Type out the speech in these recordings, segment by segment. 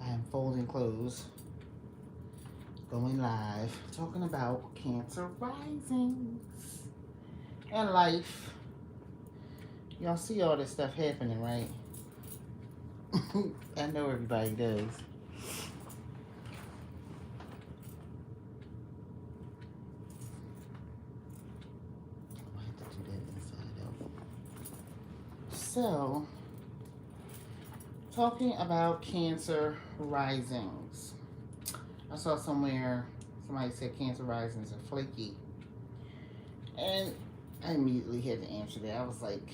I am folding clothes, going live, talking about Cancer risings and life. Y'all see all this stuff happening, right? I know everybody does. I have to do that inside out. So, talking about Cancer risings. I saw somewhere somebody said Cancer risings are flaky. And I immediately had to answer that. I was like,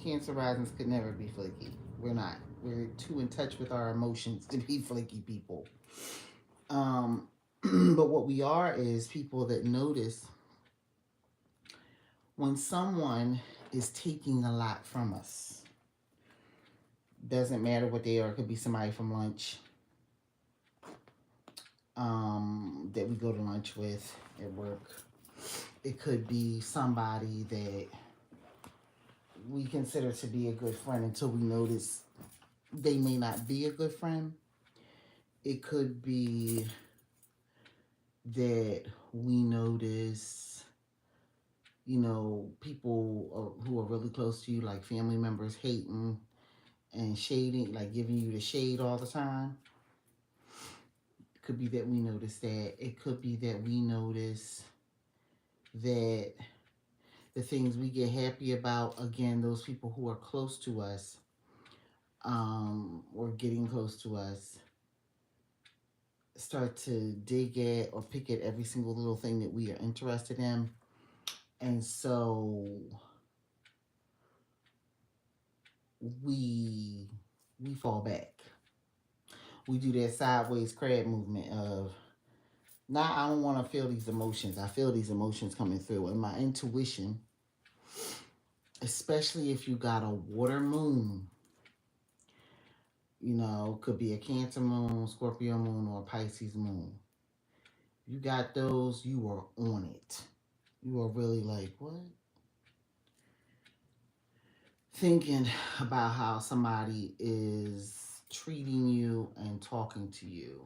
Cancer risings could never be flaky. We're not. We're too in touch with our emotions to be flaky people. Um, but what we are is people that notice when someone is taking a lot from us. Doesn't matter what they are. It could be somebody from lunch that we go to lunch with at work. It could be somebody that we consider to be a good friend until we notice they may not be a good friend. It could be that we notice, people who are really close to you, like family members, hating and shading, like giving you the shade all the time. It could be that we notice that. It could be that we notice that the things we get happy about, again, those people who are close to us, or getting close to us, start to dig at or pick at every single little thing that we are interested in. And so we fall back. We do that sideways crab movement of, now I don't want to feel these emotions. I feel these emotions coming through. And my intuition, especially if you got a water moon, could be a Cancer moon, Scorpio moon, or a Pisces moon. You got those, you are on it. You are really like, what? Thinking about how somebody is treating you and talking to you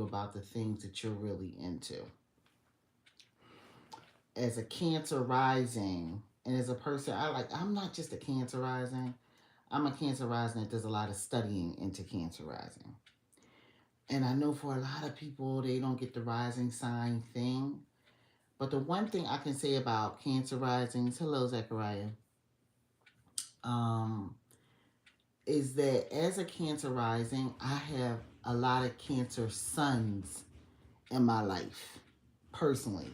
about the things that you're really into. As a Cancer rising, and as a person, I'm not just a Cancer rising. I'm a Cancer rising that does a lot of studying into Cancer rising. And I know for a lot of people, they don't get the rising sign thing. But the one thing I can say about Cancer risings, hello, Zechariah, um, is that as a Cancer rising, I have a lot of Cancer sons in my life, personally.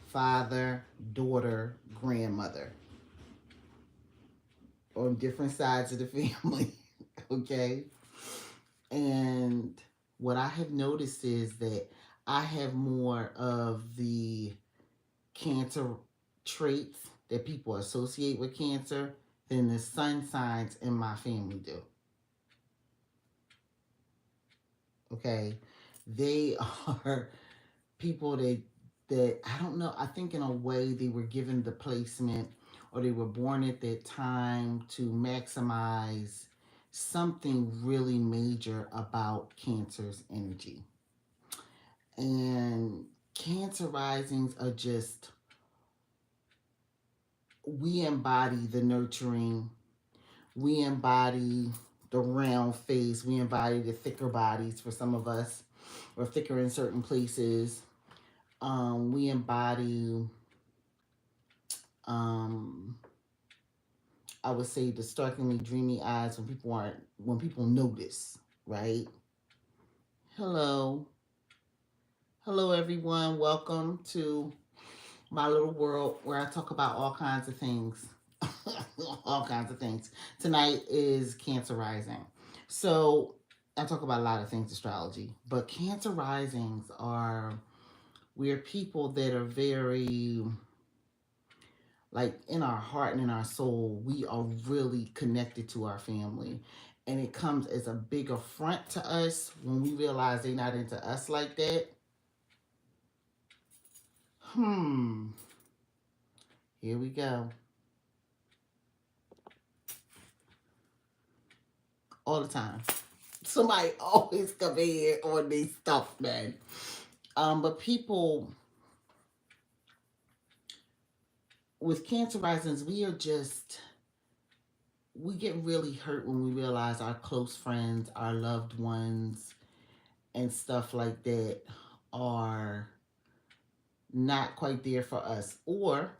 Father, daughter, grandmother, on different sides of the family, okay? And what I have noticed is that I have more of the Cancer traits that people associate with Cancer than the sun signs in my family do. Okay? They are people that I don't know, I think in a way they were given the placement or they were born at that time to maximize something really major about Cancer's energy. And Cancer risings are just, we embody the nurturing, we embody the round face, we embody the thicker bodies for some of us, or thicker in certain places. We embody, um, I would say, the startlingly dreamy eyes when people notice, right? Hello. Hello, everyone. Welcome to my little world where I talk about all kinds of things. All kinds of things. Tonight is Cancer Rising. So I talk about a lot of things astrology, but Cancer Risings are, we're people that are very, like, in our heart and in our soul, we are really connected to our family. And it comes as a big affront to us when we realize they're not into us like that. Here we go. All the time. Somebody always come in here on these stuff, man. But people with cancer risings, we get really hurt when we realize our close friends, our loved ones, and stuff like that are not quite there for us, or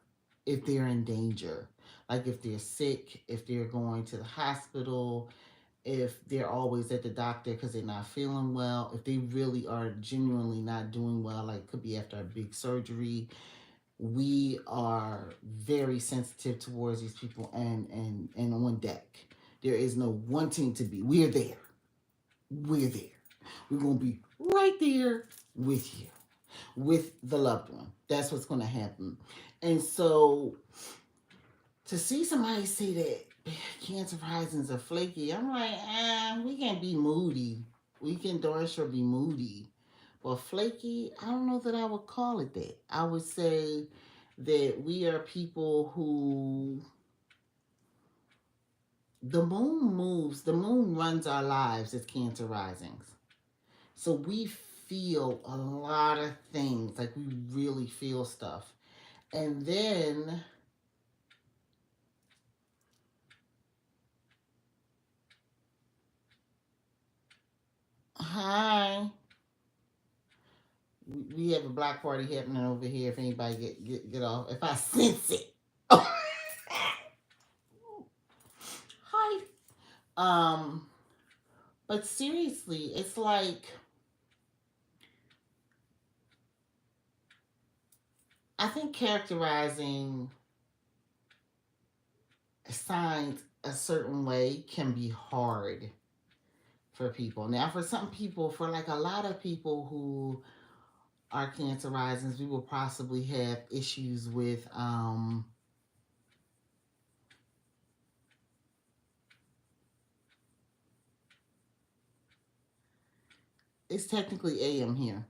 if they're in danger, like if they're sick, if they're going to the hospital, if they're always at the doctor because they're not feeling well, if they really are genuinely not doing well, like could be after a big surgery. We are very sensitive towards these people, and on deck. There is no wanting to be. We're there. We're there. We're gonna be right there with you, with the loved one. That's what's gonna happen. And so to see somebody say that cancer risings are flaky, I'm like, we can be moody. We can darn sure be moody. But flaky, I don't know that I would call it that. I would say that we are people who the moon runs our lives as cancer risings. So we feel a lot of things, like we really feel stuff. And then, hi, we have a block party happening over here. If anybody get off, if I sense it. Hi. Um, but seriously, it's like I think characterizing signs a certain way can be hard for people. Now, for some people, for like a lot of people who are cancer risings, we will possibly have issues with it's technically AM here.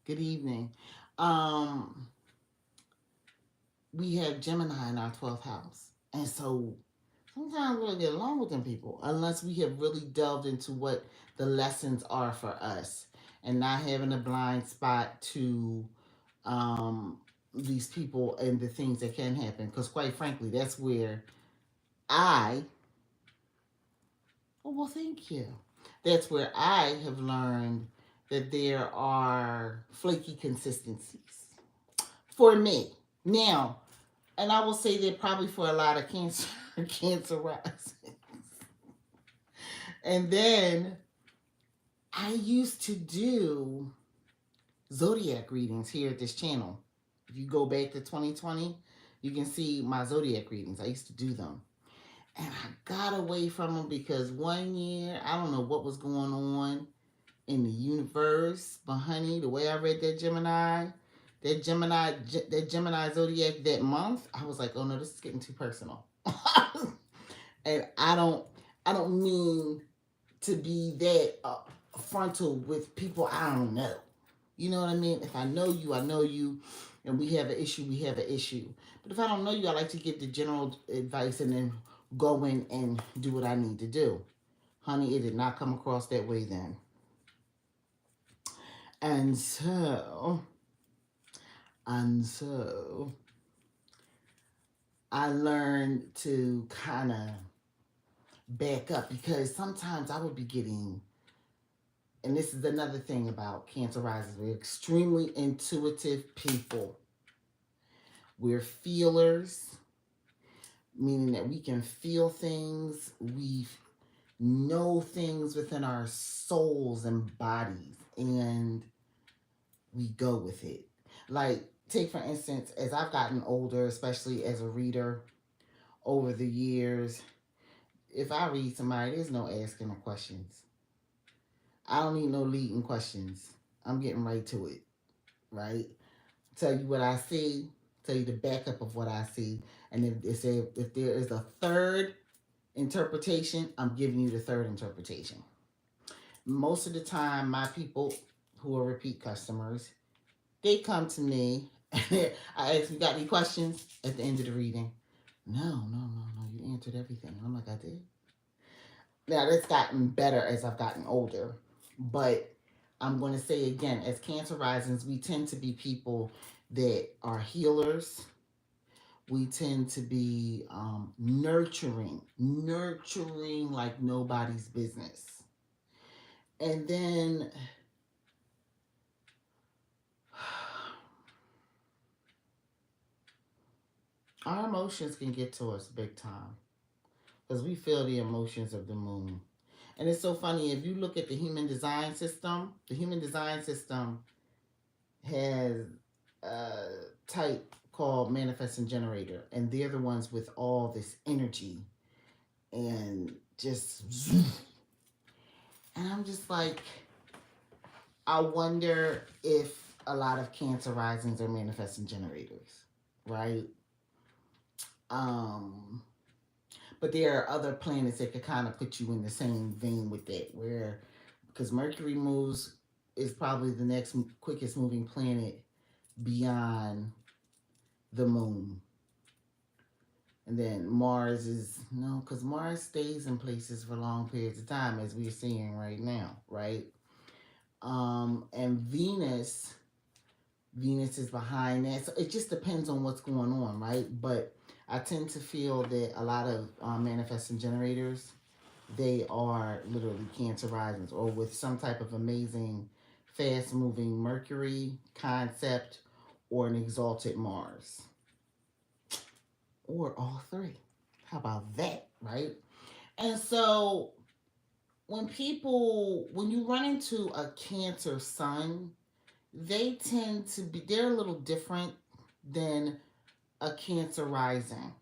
Good evening. Um we have Gemini in our 12th house. And so sometimes we don't get along with them people unless we have really delved into what the lessons are for us and not having a blind spot to these people and the things that can happen. Because quite frankly, that's where I, oh, well, thank you. That's where I have learned that there are flaky consistencies for me. Now, and I will say that probably for a lot of cancer cancer rising. And then I used to do zodiac readings here at this channel. If you go back to 2020, you can see my zodiac readings. I used to do them. And I got away from them because one year, I don't know what was going on in the universe, but honey, the way I read that Gemini zodiac that month, I was like, oh no, this is getting too personal. And I don't mean to be that frontal with people I don't know. You know what I mean? If I know you, I know you, and we have an issue, we have an issue. But if I don't know you, I like to give the general advice and then go in and do what I need to do. Honey, it did not come across that way then. And so, and so, I learned to kind of back up because sometimes I would be getting, and this is another thing about Cancer Risers, we're extremely intuitive people. We're feelers, meaning that we can feel things, we know things within our souls and bodies, and we go with it. Like, take for instance, as I've gotten older, especially as a reader over the years, if I read somebody, there's no asking no questions. I don't need no leading questions. I'm getting right to it, right? Tell you what I see, tell you the backup of what I see, and if there is a third interpretation, I'm giving you the third interpretation. Most of the time, my people who are repeat customers, they come to me. I ask, you got any questions at the end of the reading? No, no, no, no. You answered everything. And I'm like, I did. Now that's gotten better as I've gotten older, but I'm going to say again, as Cancer risings, we tend to be people that are healers. We tend to be nurturing like nobody's business. And then our emotions can get to us big time because we feel the emotions of the moon. And it's so funny if you look at the human design system has a type called manifesting generator, and they're the ones with all this energy and just. And I'm just like, I wonder if a lot of Cancer risings are manifesting generators, right? Um, but there are other planets that could kind of put you in the same vein with that, where because Mercury moves is probably the next quickest moving planet beyond the moon. And then Mars is no, because Mars stays in places for long periods of time, as we're seeing right now, right? And Venus is behind that. So it just depends on what's going on, right? But I tend to feel that a lot of manifesting generators, they are literally Cancer risings or with some type of amazing, fast moving Mercury concept or an exalted Mars or all three. How about that, right? And so when you run into a Cancer sun, they're a little different than a Cancer rising.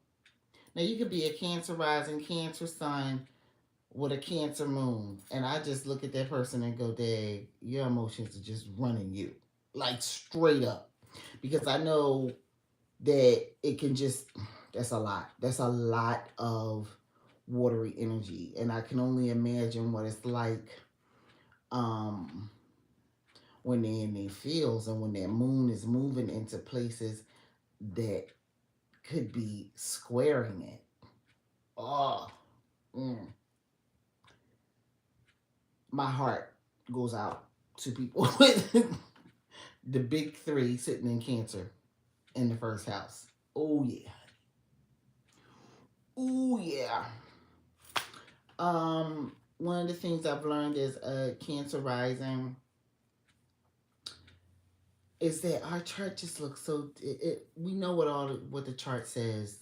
Now you could be a Cancer rising, Cancer sun with a Cancer moon, and I just look at that person and go, "Dang, your emotions are just running you, like straight up," because I know that it can just that's a lot. That's a lot of watery energy, and I can only imagine what it's like um when they're in their fields and when that moon is moving into places that could be squaring it. Oh, mm, my heart goes out to people with the big three sitting in Cancer in the first house. Oh yeah, oh yeah. One of the things I've learned as a Cancer rising is that our chart just looks so. We know what the chart says,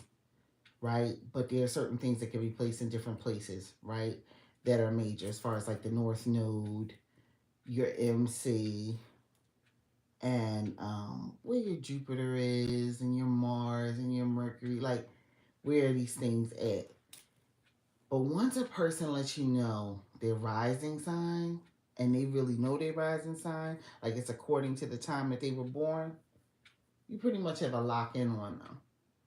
right? But there are certain things that can be placed in different places, right? That are major as far as like the North Node, your MC, and where your Jupiter is, and your Mars, and your Mercury. Like, where are these things at? But once a person lets you know their rising sign, and they really know their rising sign, like it's according to the time that they were born, you pretty much have a lock in on them.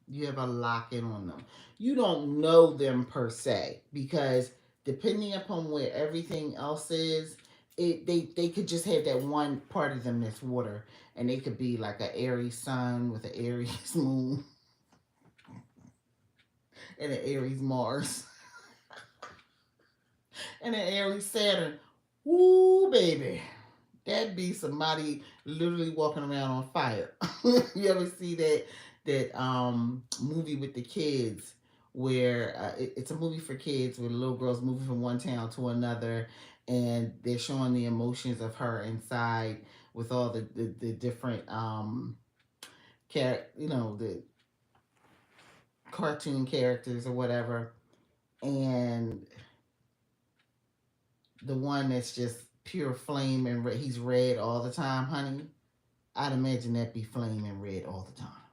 You have a lock in on them. You don't know them per se because depending upon where everything else is, they could just have that one part of them that's water, and they could be like an Aries sun with an Aries moon and an Aries Mars and an Aries Saturn. Ooh, baby. That'd be somebody literally walking around on fire. You ever see that movie with the kids where it's a movie for kids where the little girl's moving from one town to another and they're showing the emotions of her inside with all the different the cartoon characters or whatever, and the one that's just pure flame and he's red all the time, honey. I'd imagine that be flaming red all the time,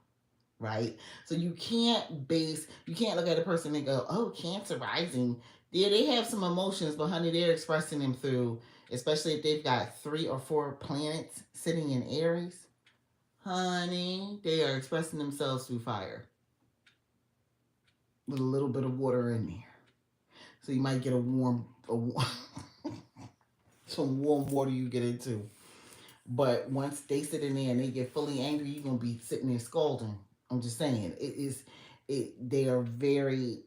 right? So you can't look at a person and go, oh, Cancer rising. Yeah, they have some emotions, but honey, they're expressing them through, especially if they've got 3 or 4 planets sitting in Aries. Honey, they are expressing themselves through fire with a little bit of water in there. So you might get some warm water you get into. But once they sit in there and they get fully angry, you're gonna be sitting there scolding. I'm just saying, it is it. They are very.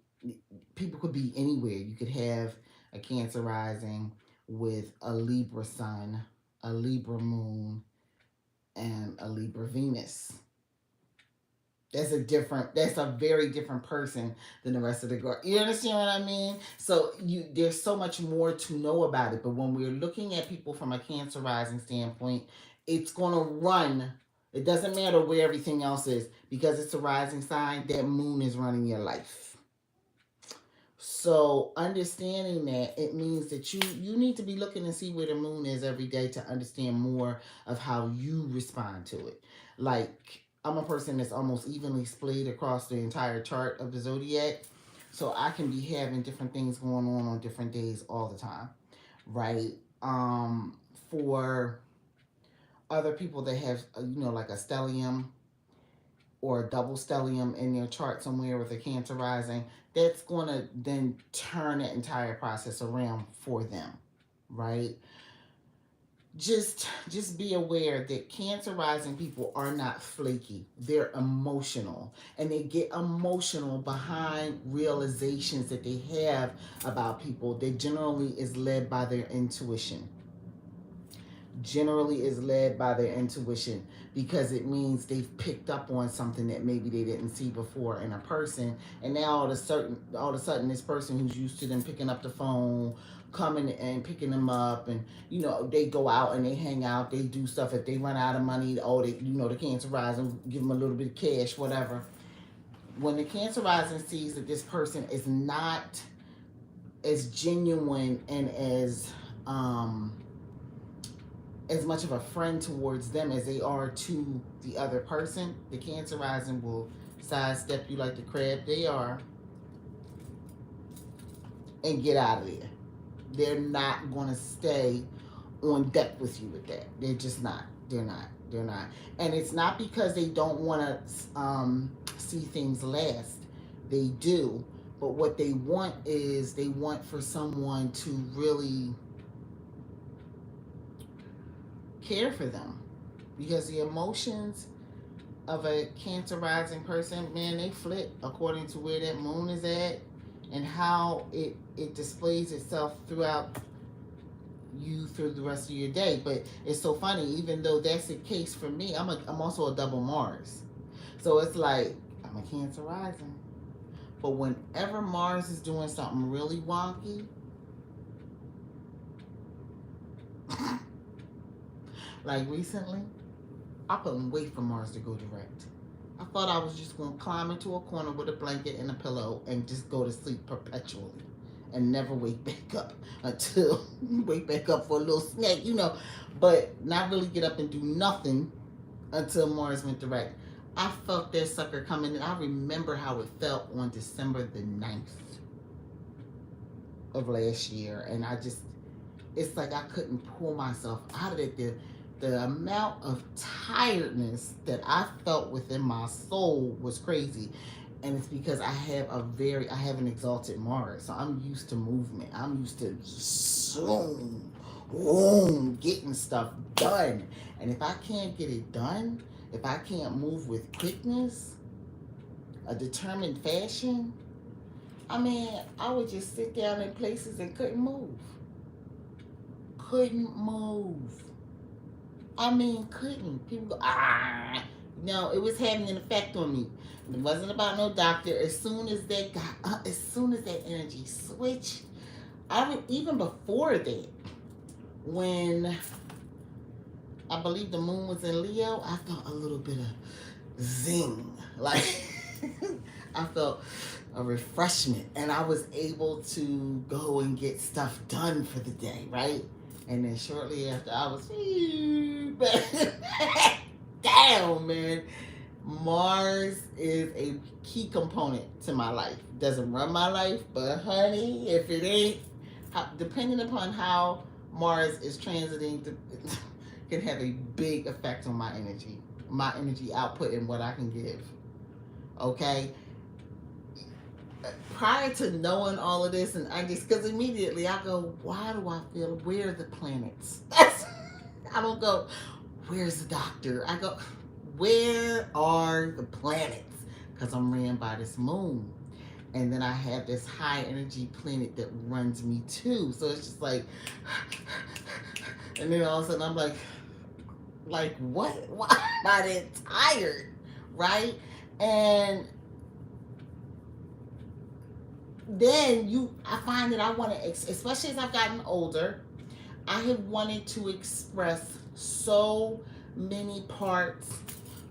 People could be anywhere. You could have a Cancer rising with a Libra sun, a Libra moon, and a Libra Venus. That's a very different person than the rest of the girl. You understand what I mean? So there's so much more to know about it. But when we're looking at people from a Cancer rising standpoint, it's gonna run. It doesn't matter where everything else is, because it's a rising sign. That moon is running your life. So understanding that, it means that you need to be looking and see where the moon is every day to understand more of how you respond to it. Like, I'm a person that's almost evenly splayed across the entire chart of the zodiac. So I can be having different things going on different days all the time, right? For other people that have, like a stellium or a double stellium in their chart somewhere with a Cancer rising, that's going to then turn that entire process around for them, right? Just be aware that Cancer rising people are not flaky. They're emotional, and they get emotional behind realizations that they have about people that generally is led by their intuition. Generally is led by their intuition, because it means they've picked up on something that maybe they didn't see before in a person, and now all of a sudden this person who's used to them picking up the phone, coming and picking them up, and they go out and they hang out, they do stuff. If they run out of money, they the Cancer rising give them a little bit of cash, whatever. When the Cancer rising sees that this person is not as genuine and as much of a friend towards them as they are to the other person, the Cancer rising will sidestep you like the crab they are and get out of there. They're not going to stay on deck with you with that. They're just not. They're not. They're not. And it's not because they don't want to see things last. They do. But what they want is, they want for someone to really care for them, because the emotions of a Cancer rising person, man, they flip according to where that moon is at and how it displays itself throughout you through the rest of your day. But it's so funny, even though that's the case for me, I'm also a double Mars. So it's like, I'm a Cancer rising, but whenever Mars is doing something really wonky, like recently, I couldn't wait for Mars to go direct. I thought I was just going to climb into a corner with a blanket and a pillow and just go to sleep perpetually and never wake back up until wake back up for a little snack, but not really get up and do nothing until Mars went direct. I felt that sucker coming, and I remember how it felt on December the 9th of last year, and it's like I couldn't pull myself out of it. The amount of tiredness that I felt within my soul was crazy. And it's because I have an exalted Mars. So I'm used to movement. I'm used to getting stuff done. And if I can't get it done, if I can't move with quickness, a determined fashion, I would just sit down in places and couldn't move. Couldn't move. Couldn't. People go, ah. No, it was having an effect on me. It wasn't about no doctor. As soon as that energy switched, even before that, when I believe the moon was in Leo, I felt a little bit of zing. Like, I felt a refreshment, and I was able to go and get stuff done for the day, right? And then shortly after, I was back down, man. Mars is a key component to my life. Doesn't run my life, but honey, if it ain't, depending upon how Mars is transiting, can have a big effect on my energy output, and what I can give. Okay? Prior to knowing all of this, and because immediately I go, why do I feel, where are the planets? I don't go, where's the doctor? I go, where are the planets? Because I'm ran by this moon. And then I have this high energy planet that runs me too. So it's just like, and then all of a sudden I'm like what? Why am I that tired? Right? And then I find that I want to, especially as I've gotten older, I have wanted to express so many parts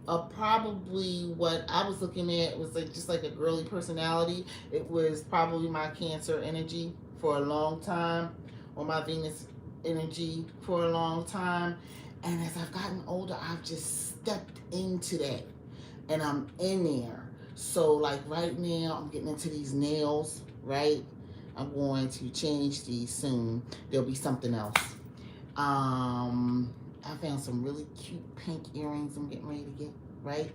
of probably what I was looking at was like just like a girly personality. It was probably my Cancer energy for a long time, or my Venus energy for a long time. And as I've gotten older, I've just stepped into that, and I'm in there. So like right now, I'm getting into these nails. Right, I'm going to change these soon. There'll be something else. I found some really cute pink earrings I'm getting ready to get, right?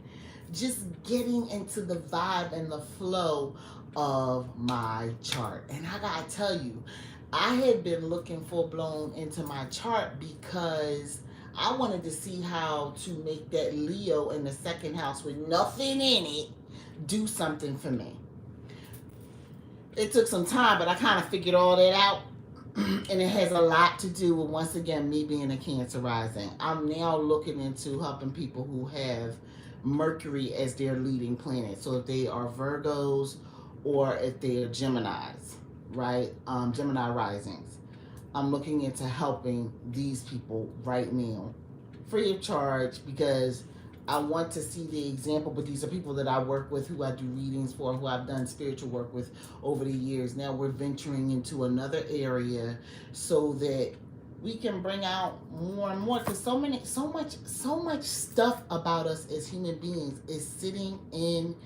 Just getting into the vibe and the flow of my chart. And I gotta tell you, I had been looking full blown into my chart because I wanted to see how to make that Leo in the second house with nothing in it do something for me. It took some time, but I kind of figured all that out. And it has a lot to do with, once again, me being a Cancer rising. I'm now looking into helping people who have Mercury as their leading planet. So if they are Virgos or if they're Geminis, right? Gemini risings. I'm looking into helping these people right now, free of charge, because I want to see the example. But these are people that I work with, who I do readings for, who I've done spiritual work with over the years. Now we're venturing into another area so that we can bring out more and more, because so much stuff about us as human beings is sitting in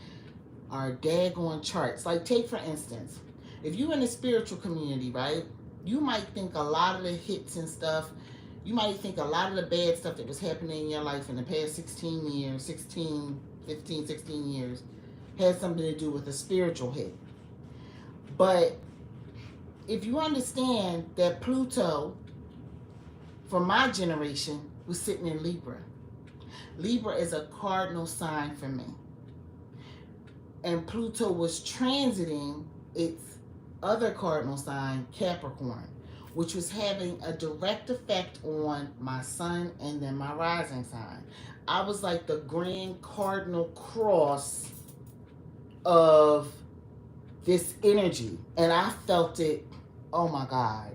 our daggone charts. Like, take for instance, if you're in the spiritual community, right, you might think a lot of the hits and stuff, you might think a lot of the bad stuff that was happening in your life in the past 16 years, 16 years, had something to do with a spiritual hit. But if you understand that Pluto, for my generation, was sitting in Libra. Libra is a cardinal sign for me. And Pluto was transiting its other cardinal sign, Capricorn, which was having a direct effect on my sun and then my rising sign. I was like the grand cardinal cross of this energy. And I felt it, oh my God,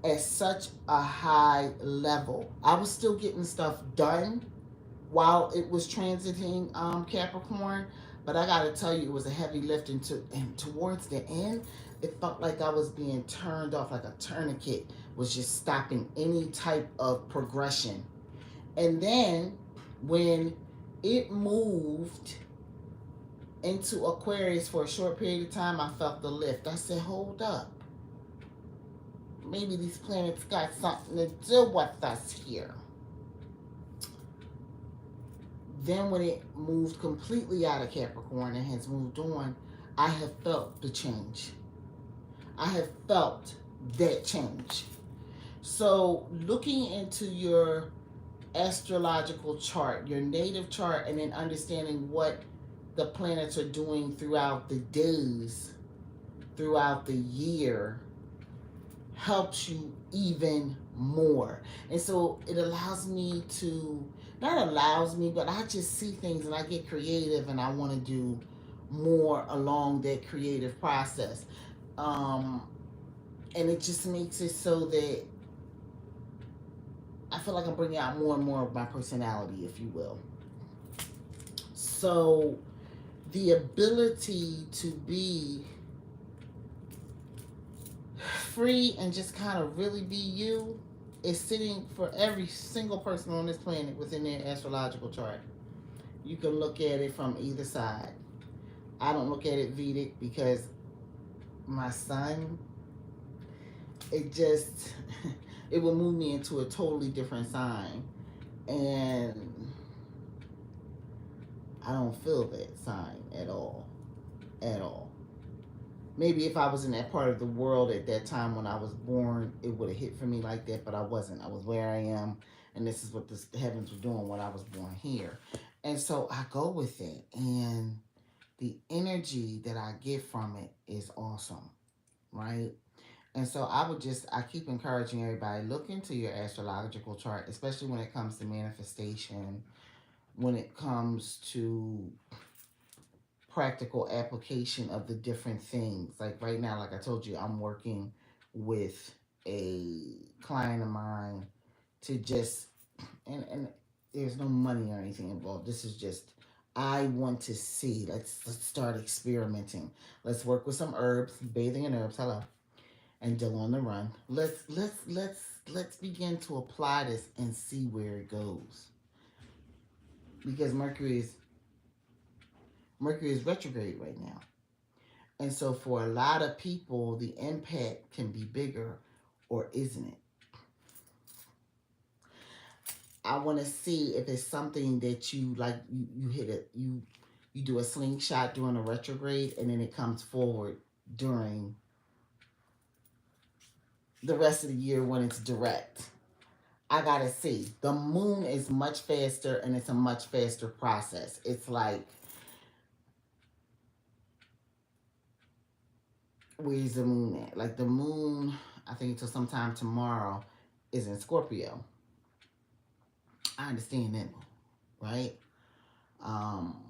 at such a high level. I was still getting stuff done while it was transiting Capricorn, but I gotta tell you, it was a heavy lift. And towards the end, it felt like I was being turned off, like a tourniquet was just stopping any type of progression. And then when it moved into Aquarius for a short period of time, I felt the lift. I said, hold up. Maybe these planets got something to do with us here. Then when it moved completely out of Capricorn and has moved on, I have felt the change. I have felt that change. So looking into your astrological chart, your native chart, and then understanding what the planets are doing throughout the days, throughout the year, helps you even more. And so it allows me to, not allows me, but I just see things and I get creative, and I want to do more along that creative process. And it just makes it so that I feel like I'm bringing out more and more of my personality, if you will. So the ability to be free and just kind of really be you is sitting for every single person on this planet within their astrological chart. You can look at it from either side. I don't look at it Vedic because my sun, it just, it will move me into a totally different sign. And I don't feel that sign at all. At all. Maybe if I was in that part of the world at that time when I was born, it would have hit for me like that, but I wasn't. I was where I am, and this is what the heavens were doing when I was born here. And so I go with it. And the energy that I get from it is awesome, right? And so I keep encouraging everybody, look into your astrological chart, especially when it comes to manifestation, when it comes to practical application of the different things. Like right now, like I told you, I'm working with a client of mine to just, and there's no money or anything involved. This is just, I want to see. Let's start experimenting. Let's work with some herbs, bathing in herbs. Hello, and Dill on the Run. Let's begin to apply this and see where it goes. Because Mercury is retrograde right now. And so for a lot of people, the impact can be bigger, or isn't it? I want to see if it's something that you like. You hit it. You do a slingshot during a retrograde, and then it comes forward during the rest of the year when it's direct. I gotta see. The moon is much faster, and it's a much faster process. It's like, where's the moon at? Like the moon, I think until sometime tomorrow, is in Scorpio. I understand that, right? Um,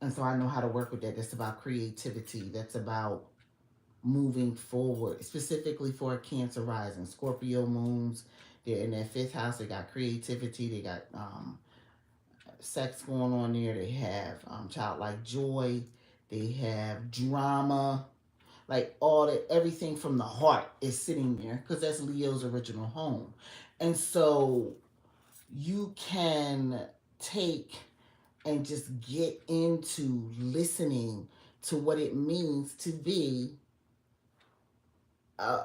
and so I know how to work with that. That's about creativity. That's about moving forward, specifically for a Cancer rising. Scorpio moons, they're in their fifth house. They got creativity. They got sex going on there. They have childlike joy. They have drama. Like all that, everything from the heart is sitting there because that's Leo's original home. And so you can take and just get into listening to what it means to be a,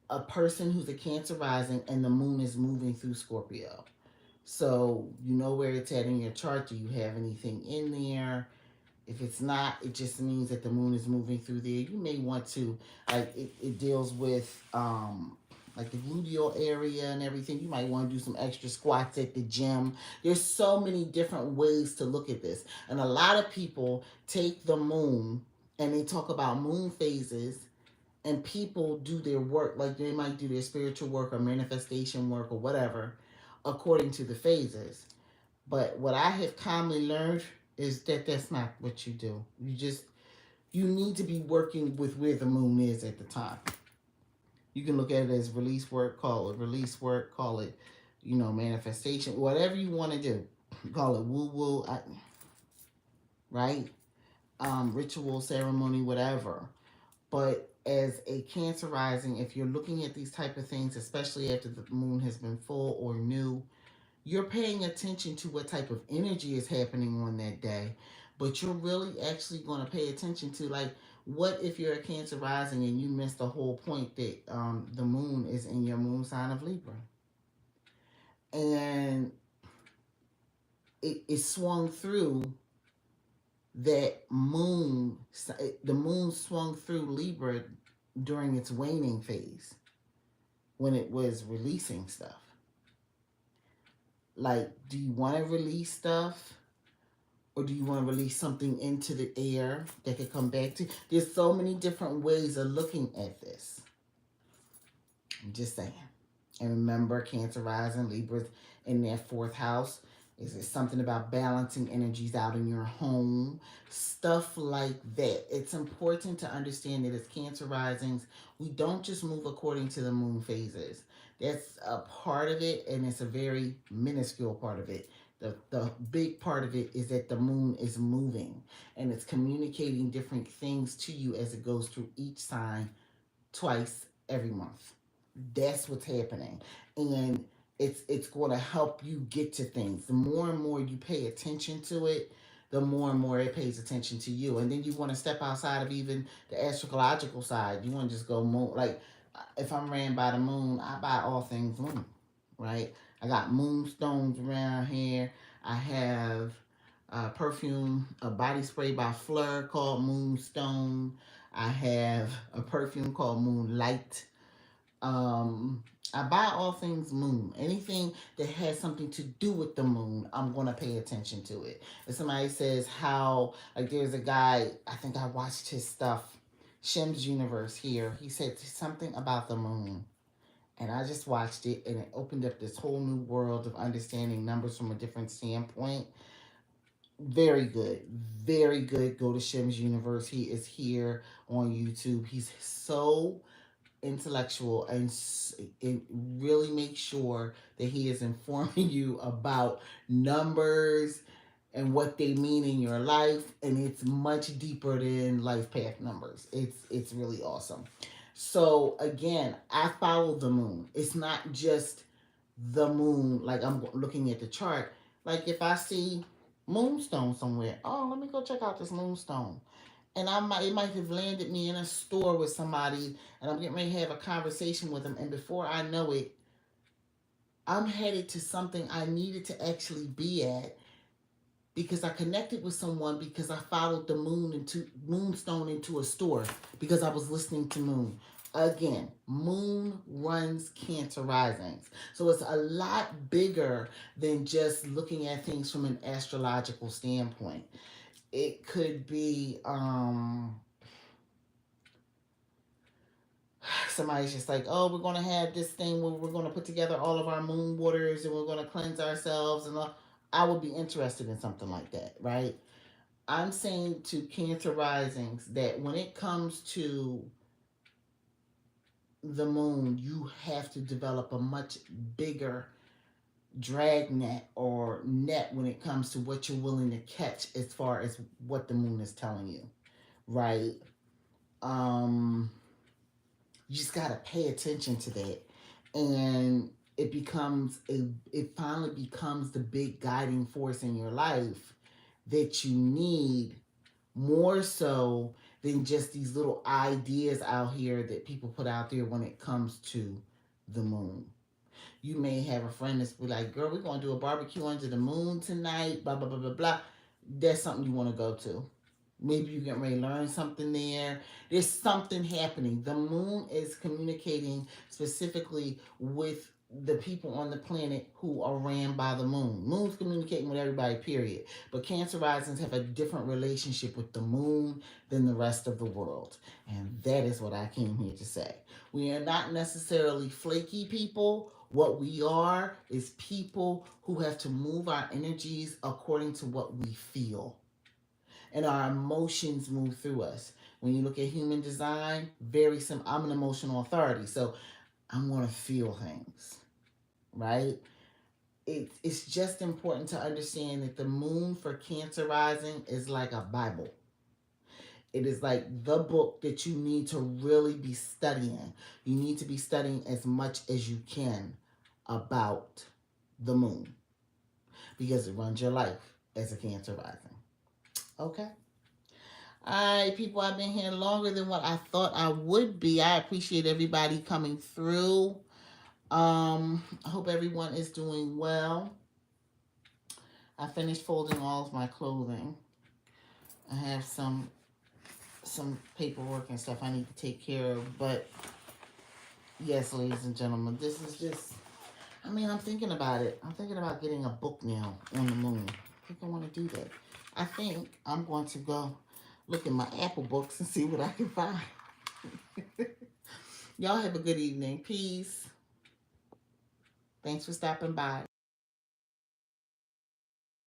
a person who's a Cancer rising and the moon is moving through Scorpio. So you know where it's at in your chart. Do you have anything in there? If it's not, it just means that the moon is moving through there. You may want to, like, it deals with like the gluteal area and everything. You might want to do some extra squats at the gym. There's so many different ways to look at this. And a lot of people take the moon and they talk about moon phases, and people do their work, like they might do their spiritual work or manifestation work or whatever, according to the phases. But what I have commonly learned is that that's not what you do. You need to be working with where the moon is at the time. You can look at it as release work, call it release work, call it, manifestation, whatever you want to do. Call it woo woo, right? Ritual, ceremony, whatever. But as a Cancer rising, if you're looking at these type of things, especially after the moon has been full or new, you're paying attention to what type of energy is happening on that day, but you're really actually going to pay attention to, like, what if you're a Cancer rising and you missed the whole point that the moon is in your moon sign of Libra, and it swung through that moon. The moon swung through Libra during its waning phase when it was releasing stuff. Like, do you want to release stuff? Or do you want to release something into the air that could come back to? There's so many different ways of looking at this. I'm just saying. And remember, Cancer rising, Libras in their fourth house. Is it something about balancing energies out in your home? Stuff like that. It's important to understand that as Cancer risings, we don't just move according to the moon phases. That's a part of it, and it's a very minuscule part of it. The big part of it is that the moon is moving, and it's communicating different things to you as it goes through each sign twice every month. That's what's happening. And it's going to help you get to things. The more and more you pay attention to it, the more and more it pays attention to you. And then you want to step outside of even the astrological side. You want to just go moon. Like, if I'm ran by the moon, I buy all things moon, right? I got moonstones around here. I have perfume, a body spray by Fleur called Moonstone. I have a perfume called Moonlight. I buy all things moon. Anything that has something to do with the moon, I'm going to pay attention to it. If somebody says how, like there's a guy, I think I watched his stuff, Shim's Universe here. He said something about the moon. And I just watched it and it opened up this whole new world of understanding numbers from a different standpoint. Very good. Very good. Go to Shim's Universe. He is here on YouTube. He's so intellectual and really make sure that he is informing you about numbers and what they mean in your life, and it's much deeper than life path numbers. It's really awesome. So again, I follow the moon. It's not just the moon like I'm looking at the chart. Like if I see moonstone somewhere, oh, let me go check out this moonstone, and it might have landed me in a store with somebody, and I'm getting ready to have a conversation with them, and before I know it, I'm headed to something I needed to actually be at because I connected with someone because I followed the moonstone into a store because I was listening to Moon. Again, Moon runs Cancer risings. So it's a lot bigger than just looking at things from an astrological standpoint. It could be somebody's just like, oh, we're going to have this thing where we're going to put together all of our moon waters and we're going to cleanse ourselves and all. I would be interested in something like that, right? I'm saying to Cancer risings that when it comes to the moon, you have to develop a much bigger drag net or net when it comes to what you're willing to catch as far as what the moon is telling you, right? Um, you just got to pay attention to that. And it finally becomes the big guiding force in your life that you need more so than just these little ideas out here that people put out there when it comes to the moon. You may have a friend that's be like, girl, we're going to do a barbecue under the moon tonight, blah, blah, blah, blah, blah. That's something you want to go to. Maybe you get ready to learn something there. There's something happening. The moon is communicating specifically with the people on the planet who are ran by the moon. Moon's communicating with everybody, period. But Cancer risings have a different relationship with the moon than the rest of the world. And that is what I came here to say. We are not necessarily flaky people. What we are is people who have to move our energies according to what we feel, and our emotions move through us. When you look at human design, very simple. I'm an emotional authority, so I'm going to feel things, right? It's just important to understand that the moon for Cancer rising is like a Bible. It is like the book that you need to really be studying. You need to be studying as much as you can about the moon because it runs your life as a Cancer rising. Okay? All right, people, I've been here longer than what I thought I would be. I appreciate everybody coming through. I hope everyone is doing well. I finished folding all of my clothing. I have some paperwork and stuff I need to take care of, but yes, ladies and gentlemen, this is just, I mean, I'm thinking about it. I'm thinking about getting a book now on the moon. I think I want to do that. I think I'm going to go look in my Apple books and see what I can find. Y'all have a good evening. Peace. Thanks for stopping by.